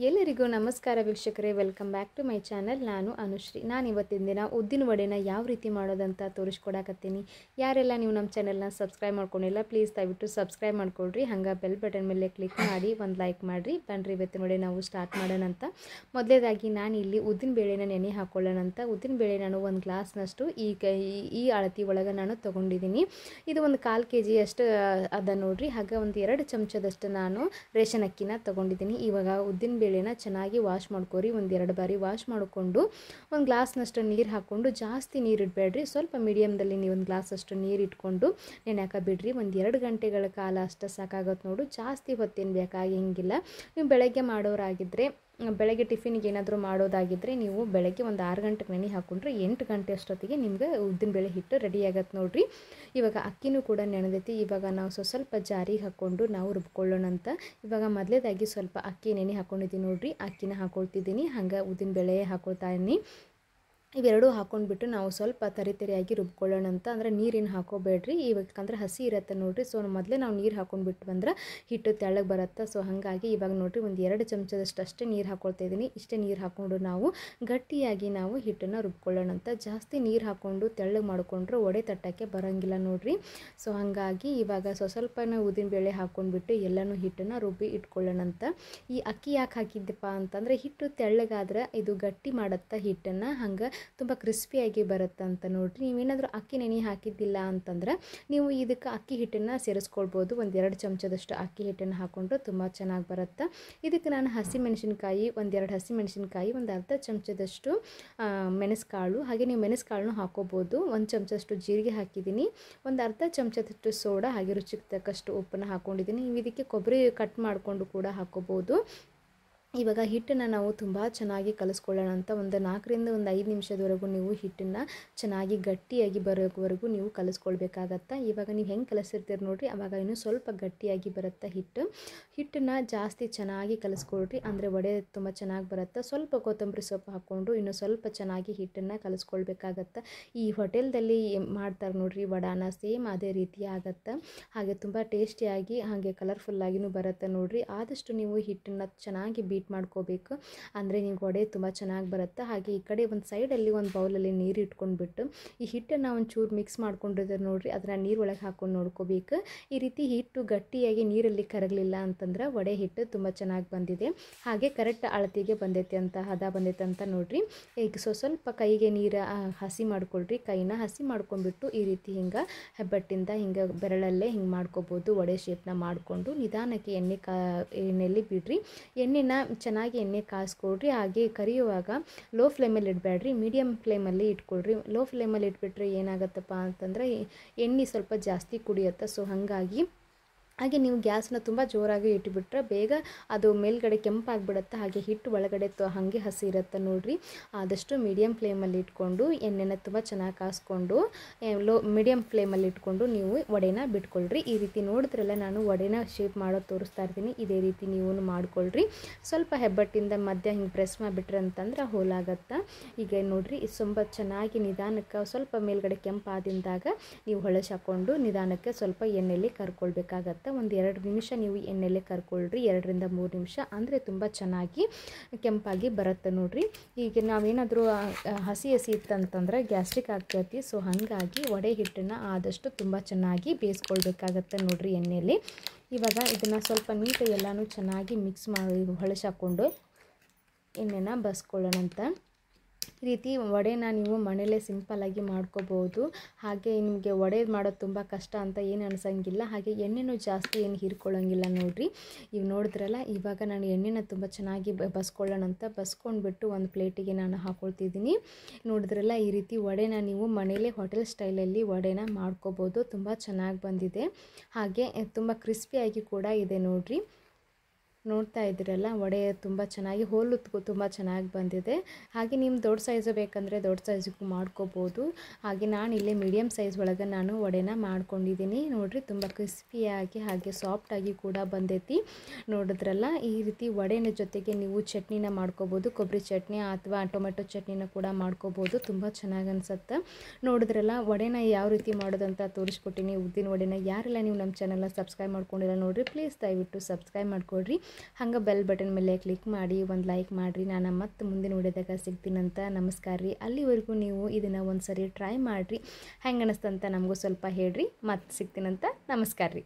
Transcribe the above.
ಎಲ್ಲರಿಗೂ ನಮಸ್ಕಾರ ವೀಕ್ಷಕರೇ, welcome back to my channel. ನಾನು ಅನುಶ್ರೀ. ನಾನು ಇವತ್ತಿನ ದಿನ ಉದ್ದಿನ ವಡೆನ ಯಾವ ರೀತಿ ಮಾಡೋದಂತ ತೋರಿಸ್ಕೊಡಕತ್ತೀನಿ. ಯಾರೆಲ್ಲ ನೀವು ನಮ್ಮ ಚಾನಲ್ನ ಸಬ್ಸ್ಕ್ರೈಬ್ ಮಾಡ್ಕೊಂಡಿಲ್ಲ, ಪ್ಲೀಸ್ ದಯವಿಟ್ಟು ಸಬ್ಸ್ಕ್ರೈಬ್ ಮಾಡ್ಕೊಳ್ರಿ. ಹಂಗೆ ಬೆಲ್ ಬಟನ್ ಮೇಲೆ ಕ್ಲಿಕ್ ಮಾಡಿ ಒಂದು ಲೈಕ್ ಮಾಡಿರಿ. ಬನ್ರಿ ಇವತ್ತಿನ ವಡೆ ನಾವು ಸ್ಟಾರ್ಟ್ ಮಾಡೋಣಂತ. ಮೊದಲೇದಾಗಿ ನಾನು ಇಲ್ಲಿ ಉದ್ದಿನ ಬೇಳೆನ ನೆನೆ ಹಾಕ್ಕೊಳ್ಳೋಣಂತ. ಉದ್ದಿನ ಬೇಳೆ ನಾನು ಒಂದು ಗ್ಲಾಸ್ನಷ್ಟು ಈ ಅಳತಿ ಒಳಗೆ ನಾನು ತೊಗೊಂಡಿದ್ದೀನಿ. ಇದು ಒಂದು 1/4 kg ಅಷ್ಟು ಅದ ನೋಡ್ರಿ. ಹಾಗೆ ಒಂದು 2 ಚಮಚದಷ್ಟು ನಾನು ರೇಷನ್ ಅಕ್ಕಿನ ತೊಗೊಂಡಿದ್ದೀನಿ. ಇವಾಗ ಉದ್ದಿನ ಬೇಳೆನ ಚೆನ್ನಾಗಿ ವಾಶ್ ಮಾಡ್ಕೊರಿ. ಒಂದು 2 ಬಾರಿ ವಾಶ್ ಮಾಡಿಕೊಂಡು ಒಂದು ಗ್ಲಾಸ್ನಷ್ಟು ನೀರು ಹಾಕ್ಕೊಂಡು, ಜಾಸ್ತಿ ನೀರು ಇಡಬೇಡ್ರಿ, ಸ್ವಲ್ಪ ಮೀಡಿಯಮ್ದಲ್ಲಿ ನೀವು ಒಂದು ಗ್ಲಾಸಷ್ಟು ನೀರು ಇಟ್ಕೊಂಡು ನೆನೆಯಾಕ ಬಿಡ್ರಿ. ಒಂದು 2 ಗಂಟೆಗಳ ಕಾಲ ಅಷ್ಟು ಸಾಕಾಗುತ್ತೆ ನೋಡು, ಜಾಸ್ತಿ ಹೊತ್ತೇನು ಬೇಕಾಗಿಲ್ಲ. ನೀವು ಬೆಳಗ್ಗೆ ಮಾಡೋರಾಗಿದ್ದರೆ, ಬೆಳಗ್ಗೆ ಟಿಫಿನ್ಗೆ ಏನಾದರೂ ಮಾಡೋದಾಗಿದ್ದರೆ ನೀವು ಬೆಳಗ್ಗೆ ಒಂದು 6 ಗಂಟೆಗೆ ನೆನೆ ಹಾಕ್ಕೊಂಡ್ರೆ 8 ಗಂಟೆ ಅಷ್ಟೊತ್ತಿಗೆ ನಿಮ್ಗೆ ಉದ್ದಿನಬೇಳೆ ಹಿಟ್ಟು ರೆಡಿ ಆಗತ್ತೆ ನೋಡಿರಿ. ಇವಾಗ ಅಕ್ಕಿನೂ ಕೂಡ ನೆನೆದೈತಿ. ಇವಾಗ ನಾವು ಸ್ವಲ್ಪ ಜಾರಿಗೆ ಹಾಕ್ಕೊಂಡು ನಾವು ರುಬ್ಕೊಳ್ಳೋಣಂತ. ಇವಾಗ ಮೊದಲೇದಾಗಿ ಸ್ವಲ್ಪ ಅಕ್ಕಿ ನೆನೆ ಹಾಕ್ಕೊಂಡಿದ್ದೀನಿ ನೋಡಿರಿ. ಅಕ್ಕಿನ ಹಾಕ್ಕೊಳ್ತಿದ್ದೀನಿ, ಹಂಗೆ ಉದ್ದಿನಬೇಳೆ ಹಾಕ್ಕೊಳ್ತಾ ಇದ್ದೀನಿ. ಇವೆರಡೂ ಹಾಕ್ಕೊಂಡ್ಬಿಟ್ಟು ನಾವು ಸ್ವಲ್ಪ ತರಿಯಾಗಿ ರುಬ್ಕೊಳ್ಳೋಣಂತ. ಅಂದರೆ ನೀರೇನು ಹಾಕೋಬೇಡ್ರಿ, ಯಾಕಂದ್ರೆ ಹಸಿ ಇರುತ್ತೆ ನೋಡಿರಿ. ಸೊ ಮೊದಲೇ ನಾವು ನೀರು ಹಾಕ್ಕೊಂಡ್ಬಿಟ್ಟು ಬಂದ್ರೆ ಹಿಟ್ಟು ತೆಳ್ಳಗೆ ಬರುತ್ತೆ. ಸೊ ಹಾಗಾಗಿ ಇವಾಗ ನೋಡಿರಿ ಒಂದು 2 ಚಮಚದಷ್ಟು ಅಷ್ಟೇ ನೀರು ಹಾಕ್ಕೊಳ್ತಾ ಇದ್ದೀನಿ. ಇಷ್ಟೇ ನೀರು ಹಾಕ್ಕೊಂಡು ನಾವು ಗಟ್ಟಿಯಾಗಿ ನಾವು ಹಿಟ್ಟನ್ನು ರುಬ್ಕೊಳ್ಳೋಣಂತ. ಜಾಸ್ತಿ ನೀರು ಹಾಕ್ಕೊಂಡು ತೆಳ್ಳಗೆ ಮಾಡಿಕೊಂಡ್ರೆ ವಡೆ ತಟ್ಟಕ್ಕೆ ಬರೋಂಗಿಲ್ಲ ನೋಡಿರಿ. ಸೊ ಹಾಗಾಗಿ ಇವಾಗ ಸ್ವಲ್ಪನೇ ಉದ್ದಿನಬೇಳೆ ಹಾಕ್ಕೊಂಡ್ಬಿಟ್ಟು ಎಲ್ಲನೂ ಹಿಟ್ಟನ್ನು ರುಬ್ಬಿ ಇಟ್ಕೊಳ್ಳೋಣಂತ. ಈ ಅಕ್ಕಿ ಯಾಕೆ ಹಾಕಿದ್ದಪ್ಪ ಅಂತಂದರೆ ಹಿಟ್ಟು ತೆಳ್ಳಗಾದ್ರೆ ಇದು ಗಟ್ಟಿ ಮಾಡುತ್ತೆ ಹಿಟ್ಟನ್ನು, ಹಂಗೆ ತುಂಬ ಕ್ರಿಸ್ಪಿಯಾಗಿ ಬರುತ್ತೆ ಅಂತ ನೋಡಿರಿ. ನೀವೇನಾದರೂ ಅಕ್ಕಿ ನೆನೆ ಹಾಕಿದ್ದಿಲ್ಲ ಅಂತಂದ್ರೆ ನೀವು ಇದಕ್ಕೆ ಅಕ್ಕಿ ಹಿಟ್ಟನ್ನು ಸೇರಿಸ್ಕೊಳ್ಬೋದು. ಒಂದು 2 ಚಮಚದಷ್ಟು ಅಕ್ಕಿ ಹಿಟ್ಟನ್ನು ಹಾಕ್ಕೊಂಡ್ರೆ ತುಂಬ ಚೆನ್ನಾಗಿ ಬರುತ್ತೆ. ಇದಕ್ಕೆ ನಾನು ಹಸಿಮೆಣಸಿನ್ಕಾಯಿ, ಒಂದು 2 ಹಸಿಮೆಣಸಿನ್ಕಾಯಿ, ಒಂದು ಅರ್ಧ ಚಮಚದಷ್ಟು ಮೆಣಸುಕಾಳು, ಹಾಗೆ ನೀವು ಮೆಣಸುಕಾಳನ್ನು ಹಾಕೋಬೋದು. 1 ಚಮಚದಷ್ಟು ಜೀರಿಗೆ ಹಾಕಿದ್ದೀನಿ, ಒಂದು ಅರ್ಧ ಚಮಚದಷ್ಟು ಸೋಡಾ, ಹಾಗೆ ರುಚಿಗೆ ತಕ್ಕಷ್ಟು ಉಪ್ಪನ್ನು ಹಾಕ್ಕೊಂಡಿದ್ದೀನಿ. ನೀವು ಇದಕ್ಕೆ ಕೊಬ್ಬರಿ ಕಟ್ ಮಾಡಿಕೊಂಡು ಕೂಡ ಹಾಕೋಬೋದು. ಇವಾಗ ಹಿಟ್ಟನ್ನು ನಾವು ತುಂಬ ಚೆನ್ನಾಗಿ ಕಲಿಸ್ಕೊಳ್ಳೋಣ ಅಂತ. ಒಂದು 4 ರಿಂದ 5 ನಿಮಿಷದವರೆಗೂ ನೀವು ಹಿಟ್ಟನ್ನು ಚೆನ್ನಾಗಿ ಗಟ್ಟಿಯಾಗಿ ಬರೋವರೆಗೂ ನೀವು ಕಲಿಸ್ಕೊಳ್ಬೇಕಾಗತ್ತೆ. ಇವಾಗ ನೀವು ಹೆಂಗೆ ಕಲಿಸಿರ್ತೀರಿ ನೋಡಿರಿ, ಆವಾಗ ಇನ್ನೂ ಸ್ವಲ್ಪ ಗಟ್ಟಿಯಾಗಿ ಬರುತ್ತೆ ಹಿಟ್ಟನ್ನು ಜಾಸ್ತಿ ಚೆನ್ನಾಗಿ ಕಲಿಸ್ಕೊಳ್ರಿ, ಅಂದರೆ ವಡೆ ತುಂಬ ಚೆನ್ನಾಗಿ ಬರುತ್ತೆ. ಸ್ವಲ್ಪ ಕೊತ್ತಂಬರಿ ಸೊಪ್ಪು ಹಾಕ್ಕೊಂಡು ಇನ್ನೂ ಸ್ವಲ್ಪ ಚೆನ್ನಾಗಿ ಹಿಟ್ಟನ್ನು ಕಲಿಸ್ಕೊಳ್ಬೇಕಾಗತ್ತೆ. ಈ ಹೋಟೆಲ್ದಲ್ಲಿ ಮಾಡ್ತಾರೆ ನೋಡಿರಿ ವಡಾನ, ಸೇಮ್ ಅದೇ ರೀತಿ ಆಗುತ್ತೆ. ಹಾಗೆ ತುಂಬ ಟೇಸ್ಟಿಯಾಗಿ ಹಾಗೆ ಕಲರ್ಫುಲ್ಲಾಗಿಯೂ ಬರುತ್ತೆ ನೋಡಿರಿ. ಆದಷ್ಟು ನೀವು ಹಿಟ್ಟನ್ನು ಚೆನ್ನಾಗಿ ಬೀಟ್ ಮಾಡ್ಕೋಬೇಕು, ಅಂದರೆ ನೀವು ವಡೆ ತುಂಬ ಚೆನ್ನಾಗಿ ಬರುತ್ತೆ. ಹಾಗೆ ಈ ಕಡೆ ಒಂದು ಸೈಡಲ್ಲಿ ಒಂದು ಬೌಲಲ್ಲಿ ನೀರು ಇಟ್ಕೊಂಡ್ಬಿಟ್ಟು ಈ ಹಿಟ್ಟನ್ನು ಒಂಚೂರು ಮಿಕ್ಸ್ ಮಾಡ್ಕೊಂಡಿದ್ದಾರೆ ನೋಡಿರಿ, ಅದನ್ನು ನೀರು ಒಳಗೆ ಹಾಕ್ಕೊಂಡು ನೋಡ್ಕೋಬೇಕು. ಈ ರೀತಿ ಹಿಟ್ಟು ಗಟ್ಟಿಯಾಗಿ ನೀರಲ್ಲಿ ಕರಗಲಿಲ್ಲ ಅಂತಂದ್ರೆ ವಡೆ ಹಿಟ್ಟು ತುಂಬ ಚೆನ್ನಾಗಿ ಬಂದಿದೆ, ಹಾಗೆ ಕರೆಕ್ಟ್ ಅಳತೆಗೆ ಬಂದೈತೆ ಅಂತ, ಹದ ಬಂದೈತೆ ಅಂತ ನೋಡಿರಿ. ಈಗ ಸ್ವಲ್ಪ ಕೈಗೆ ನೀರು ಹಸಿ ಮಾಡ್ಕೊಳ್ರಿ. ಕೈನ ಹಸಿ ಮಾಡ್ಕೊಂಡ್ಬಿಟ್ಟು ಈ ರೀತಿ ಹಿಂಗೆ ಹೆಬ್ಬಟ್ಟಿಂದ ಹಿಂಗೆ ಬೆರಳಲ್ಲೇ ಹಿಂಗೆ ಮಾಡ್ಕೋಬೋದು. ವಡೆ ಶೇಪ್ನ ಮಾಡಿಕೊಂಡು ನಿಧಾನಕ್ಕೆ ಎಣ್ಣೆಯಲ್ಲಿ ಬಿಡ್ರಿ. ಎಣ್ಣೆನ ಚೆನ್ನಾಗಿ ಎಣ್ಣೆ ಕಾಯಿಸ್ಕೊಳ್ರಿ. ಹಾಗೆ ಕರಿಯುವಾಗ ಲೋ ಫ್ಲೇಮಲ್ಲಿ ಇಡಬೇಡ್ರಿ, ಮೀಡಿಯಮ್ ಫ್ಲೇಮಲ್ಲಿ ಇಟ್ಕೊಳ್ರಿ. ಲೋ ಫ್ಲೇಮಲ್ಲಿ ಇಟ್ಬಿಟ್ರೆ ಏನಾಗುತ್ತಪ್ಪ ಅಂತಂದರೆ ಎಣ್ಣೆ ಸ್ವಲ್ಪ ಜಾಸ್ತಿ ಕುಡಿಯುತ್ತೆ. ಸೊ ಹಾಗೆ ನೀವು ಗ್ಯಾಸನ್ನ ತುಂಬ ಜೋರಾಗಿ ಇಟ್ಬಿಟ್ರೆ ಬೇಗ ಅದು ಮೇಲ್ಗಡೆ ಕೆಂಪಾಗಿಬಿಡುತ್ತೆ, ಹಾಗೆ ಹಿಟ್ಟು ಒಳಗಡೆ ಹಾಗೆ ಹಸಿ ಇರುತ್ತೆ ನೋಡಿರಿ. ಆದಷ್ಟು ಮೀಡಿಯಮ್ ಫ್ಲೇಮಲ್ಲಿ ಇಟ್ಕೊಂಡು ಎಣ್ಣೆನ ತುಂಬ ಚೆನ್ನಾಗಿ ಕಾಯಿಸ್ಕೊಂಡು ಮೀಡಿಯಮ್ ಫ್ಲೇಮಲ್ಲಿ ಇಟ್ಕೊಂಡು ನೀವು ವಡೆನ ಬಿಟ್ಕೊಳ್ರಿ. ಈ ರೀತಿ ನೋಡಿದ್ರಲ್ಲ ನಾನು ವಡೆನ ಶೇಪ್ ಮಾಡೋದು ತೋರಿಸ್ತಾ ಇರ್ತೀನಿ, ಇದೇ ರೀತಿ ನೀವು ಮಾಡ್ಕೊಳ್ರಿ. ಸ್ವಲ್ಪ ಹೆಬ್ಬಟ್ಟಿಂದ ಮಧ್ಯ ಹಿಂಗೆ ಪ್ರೆಸ್ ಮಾಡಿಬಿಟ್ರೆ ಅಂತಂದ್ರೆ ಹೋಲಾಗತ್ತೆ. ಈಗ ನೋಡಿರಿ, ತುಂಬ ಚೆನ್ನಾಗಿ ನಿಧಾನಕ್ಕೆ ಸ್ವಲ್ಪ ಮೇಲ್ಗಡೆ ಕೆಂಪಾದಿಂದಾಗ ನೀವು ಹೊಳಸಿ ಹಾಕ್ಕೊಂಡು ನಿಧಾನಕ್ಕೆ ಸ್ವಲ್ಪ ಎಣ್ಣೆಯಲ್ಲಿ ಕರ್ಕೊಳ್ಬೇಕಾಗತ್ತೆ. ಒಂದು 2 ನಿಮಿಷ ನೀವು ಎಣ್ಣೆಲೆ ಕರ್ಕೊಳ್ರಿ, 2 ರಿಂದ 3 ನಿಮಿಷ, ಅಂದರೆ ತುಂಬ ಚೆನ್ನಾಗಿ ಕೆಂಪಾಗಿ ಬರುತ್ತೆ ನೋಡಿರಿ. ಈಗ ನಾವೇನಾದರೂ ಹಸಿ ಇತ್ತಂತಂದ್ರೆ ಗ್ಯಾಸ್ಟ್ರಿಕ್ ಆಗ್ತೈತಿ. ಸೊ ಹಾಗಾಗಿ ವಡೆ ಹಿಟ್ಟನ್ನು ಆದಷ್ಟು ತುಂಬ ಚೆನ್ನಾಗಿ ಬೇಯಿಸ್ಕೊಳ್ಬೇಕಾಗತ್ತೆ ನೋಡಿರಿ ಎಣ್ಣೆಯಲ್ಲಿ. ಇವಾಗ ಇದನ್ನು ಸ್ವಲ್ಪ ನೀಟಾಗಿ ಎಲ್ಲನೂ ಚೆನ್ನಾಗಿ ಮಿಕ್ಸ್ ಮಾಡಿ ಹೊಳಸಿ ಹಾಕ್ಕೊಂಡು ಎಣ್ಣೆನ ಬಸ್ಕೊಳ್ಳೋಣಂತ. ಈ ರೀತಿ ವಡೆನ ನೀವು ಮನೇಲೇ ಸಿಂಪಲ್ಲಾಗಿ ಮಾಡ್ಕೋಬೋದು. ಹಾಗೆ ನಿಮಗೆ ವಡೆ ಮಾಡೋದು ತುಂಬ ಕಷ್ಟ ಅಂತ ಏನು ಅನ್ಸಂಗಿಲ್ಲ, ಹಾಗೆ ಎಣ್ಣೆನೂ ಜಾಸ್ತಿ ಏನು ಹೀರ್ಕೊಳ್ಳೋಂಗಿಲ್ಲ ನೋಡಿರಿ. ಇವು ನೋಡಿದ್ರಲ್ಲ, ಇವಾಗ ನಾನು ಎಣ್ಣೆನ ತುಂಬ ಚೆನ್ನಾಗಿ ಬಸ್ಕೊಳ್ಳೋಣಂತ. ಬಸ್ಕೊಂಡ್ಬಿಟ್ಟು ಒಂದು ಪ್ಲೇಟಿಗೆ ನಾನು ಹಾಕ್ಕೊಳ್ತಿದ್ದೀನಿ. ನೋಡಿದ್ರಲ್ಲ, ಈ ರೀತಿ ವಡೆನ ನೀವು ಮನೇಲೇ ಹೋಟೆಲ್ ಸ್ಟೈಲಲ್ಲಿ ವಡೆನ ಮಾಡ್ಕೋಬೋದು. ತುಂಬ ಚೆನ್ನಾಗಿ ಬಂದಿದೆ, ಹಾಗೆ ತುಂಬ ಕ್ರಿಸ್ಪಿಯಾಗಿ ಕೂಡ ಇದೆ ನೋಡಿರಿ. ನೋಡ್ತಾ ಇದ್ದೀರಲ್ಲ, ವಡೆ ತುಂಬ ಚೆನ್ನಾಗಿ ಹೋಲುತ್ಗೂ ತುಂಬ ಚೆನ್ನಾಗಿ ಬಂದಿದೆ. ಹಾಗೆ ನಿಮ್ಮ ದೊಡ್ಡ ಸೈಜು ಬೇಕಂದರೆ ದೊಡ್ಡ ಸೈಜಿಗೂ ಮಾಡ್ಕೋಬೋದು. ಹಾಗೆ ನಾನಿಲ್ಲಿ ಮೀಡಿಯಮ್ ಸೈಜ್ ಒಳಗೆ ನಾನು ವಡೆನ ಮಾಡ್ಕೊಂಡಿದ್ದೀನಿ ನೋಡಿರಿ. ತುಂಬ ಕ್ರಿಸ್ಪಿಯಾಗಿ ಹಾಗೆ ಸಾಫ್ಟಾಗಿ ಕೂಡ ಬಂದೈತಿ ನೋಡಿದ್ರಲ್ಲ. ಈ ರೀತಿ ವಡೆನ ಜೊತೆಗೆ ನೀವು ಚಟ್ನಿನ ಮಾಡ್ಕೋಬೋದು, ಕೊಬ್ಬರಿ ಚಟ್ನಿ ಅಥವಾ ಟೊಮೆಟೊ ಚಟ್ನಿನ ಕೂಡ ಮಾಡ್ಕೋಬೋದು. ತುಂಬ ಚೆನ್ನಾಗಿ ಅನಿಸುತ್ತೆ ನೋಡಿದ್ರಲ್ಲ. ವಡೆನ ಯಾವ ರೀತಿ ಮಾಡೋದಂತ ತೋರಿಸ್ಕೊಟ್ಟಿನಿ. ಉದ್ದಿನ ವಡೆನ ಯಾರೆಲ್ಲ ನೀವು ನಮ್ಮ ಚಾನಲ್ನ ಸಬ್ಸ್ಕ್ರೈಬ್ ಮಾಡ್ಕೊಂಡಿಲ್ಲ ನೋಡಿರಿ, ಪ್ಲೀಸ್ ದಯವಿಟ್ಟು ಸಬ್ಸ್ಕ್ರೈಬ್ ಮಾಡ್ಕೊಳ್ರಿ. ಹಂಗೆ ಬೆಲ್ ಬಟನ್ ಮೇಲೆ ಕ್ಲಿಕ್ ಮಾಡಿ ಒಂದು ಲೈಕ್ ಮಾಡಿರಿ. ನಾನು ಮತ್ತೆ ಮುಂದಿನ ವಿಡಿಯೋದಾಗ ಸಿಗ್ತೀನಂತ. ನಮಸ್ಕಾರ ರೀ. ಅಲ್ಲಿವರೆಗೂ ನೀವು ಇದನ್ನು ಒಂದು ಸರಿ ಟ್ರೈ ಮಾಡಿರಿ, ಹೆಂಗೆ ಅನಿಸ್ತಂತ ನಮಗೂ ಸ್ವಲ್ಪ ಹೇಳ್ರಿ. ಮತ್ತೆ ಸಿಗ್ತೀನಂತ. ನಮಸ್ಕಾರ ರೀ.